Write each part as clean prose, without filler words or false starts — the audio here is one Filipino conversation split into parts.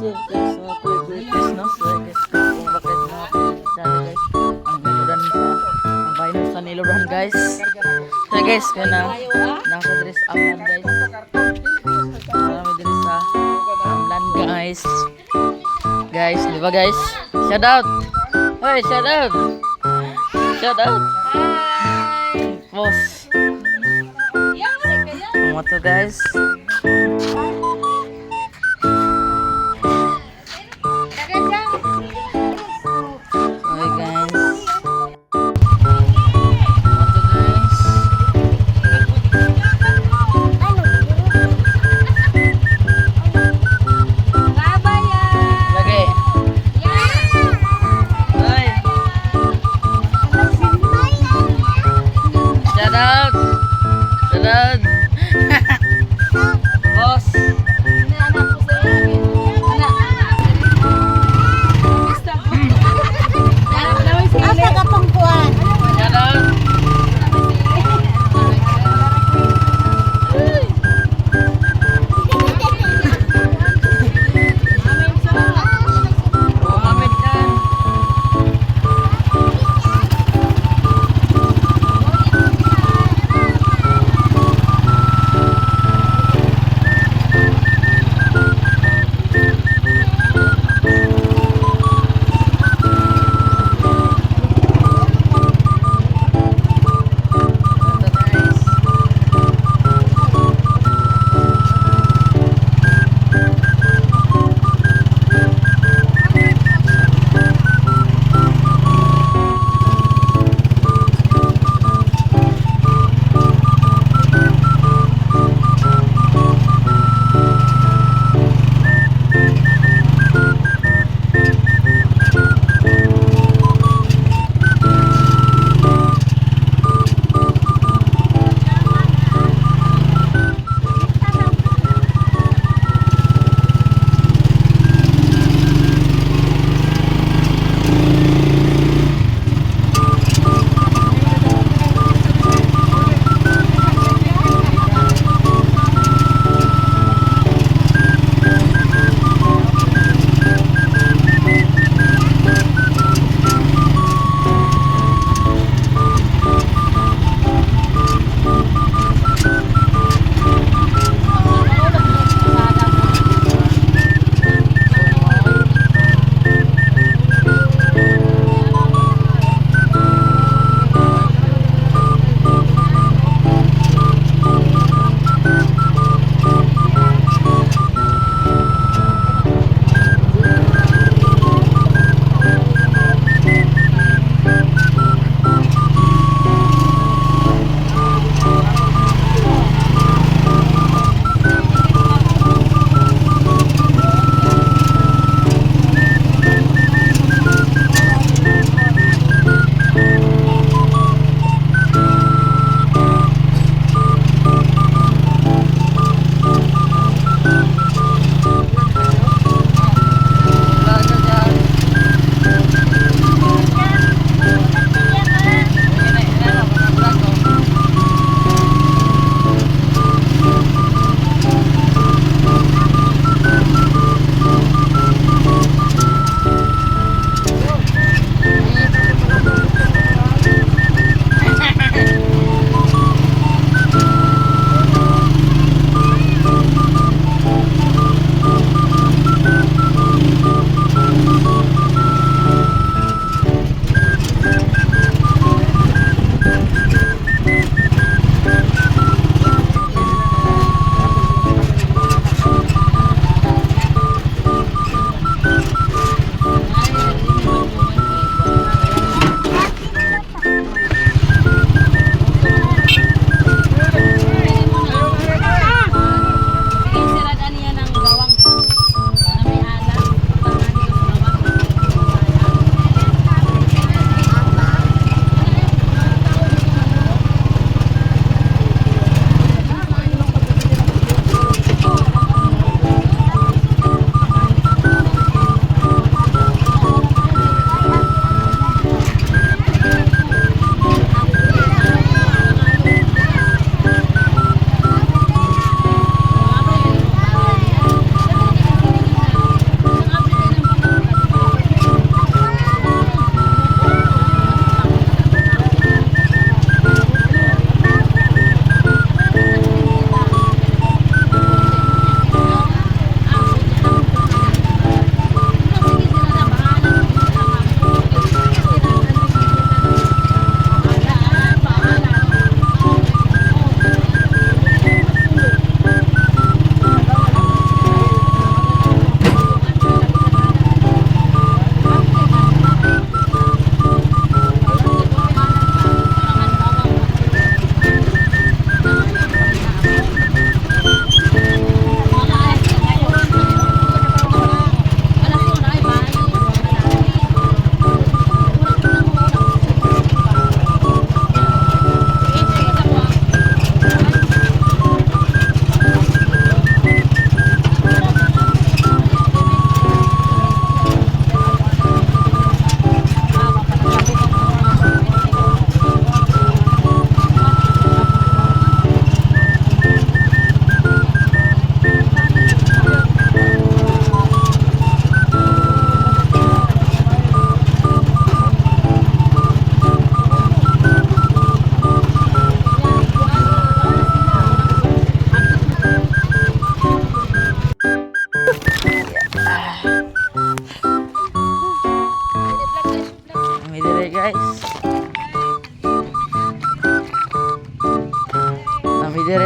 guys, mga kuya-kuya no? So guys, kung bakit mga kuya guys, ang niluran sa, ang bahay ng sa niluran guys. So guys, kaya na, naka-dress up lang guys. Marami din sa amlan guys. Guys, di ba guys? Shout out! Hey, shout out! Shout out! Boss! Mga to guys. Okay guys. Lagi. Hoy. Shout out. Shout out.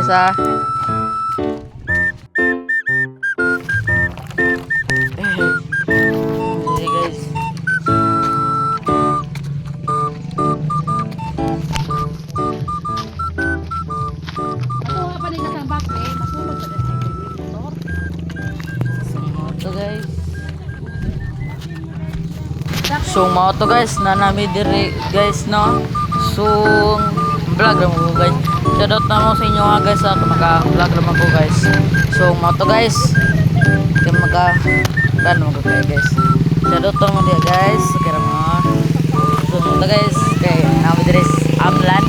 guys ha. Okay guys. Kuha pa nila ng back eh. Masulog sa motor. So mga to guys. So mga to guys, nanami diri guys no. So vlog naman ko guys. Shoutout na mo sa inyo nga guys ha. Maka-vlog naman ko guys. So mga to guys. Kaya maka-vlog naman ko kayo guys. Shoutout na mo dia guys. Kaya mga. So mga to guys. Kaya nami diri Amlan.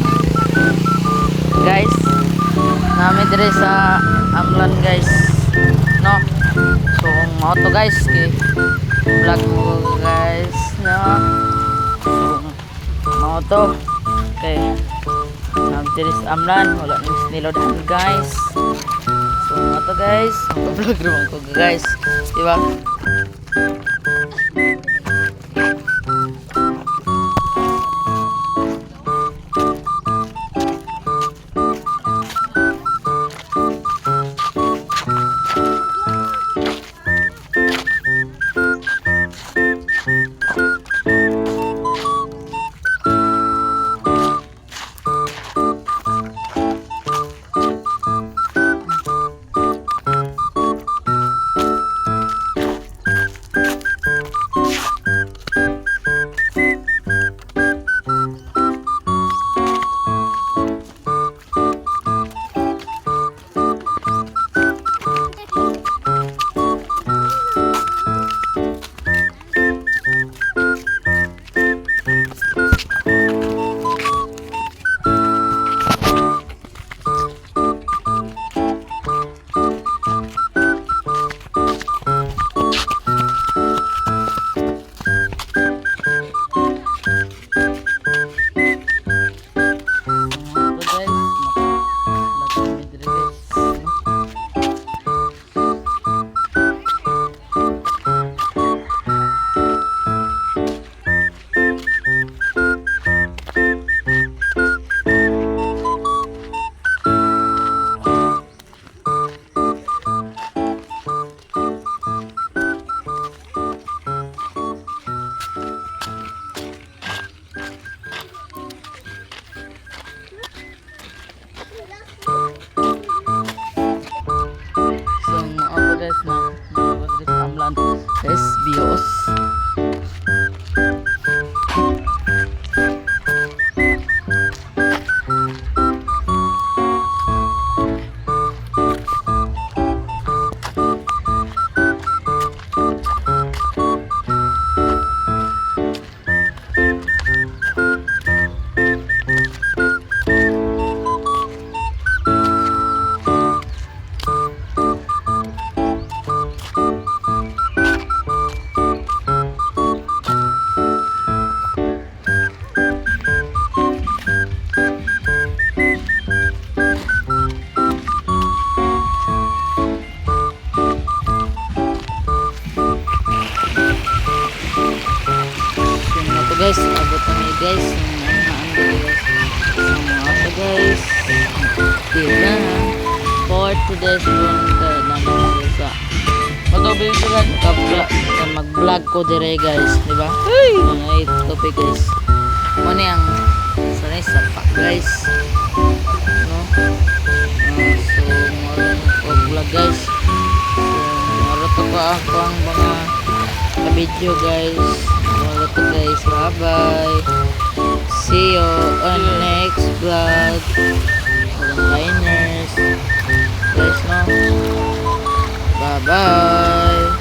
Guys. Nami diri sa Amlan guys. No. So mga to guys. Kaya vlog mo guys. No. So mga to. Okay. Nagtiris Amlan, wala nang snilodahan guys. So mga to guys, mag-vlog naman ko guys, diba? Guys, bios. Guys, abot kami guys mga guys tira for today's one kay naman sa patuloy yung guys mag-vlog ko dire guys, di ba? Mga topic guys ano yang sanay sa pak guys no. So mga vlog guys, so marito pa ako ang mga video guys. Guys, bye bye. See you on next vlog. Walang liners guys no. Bye bye.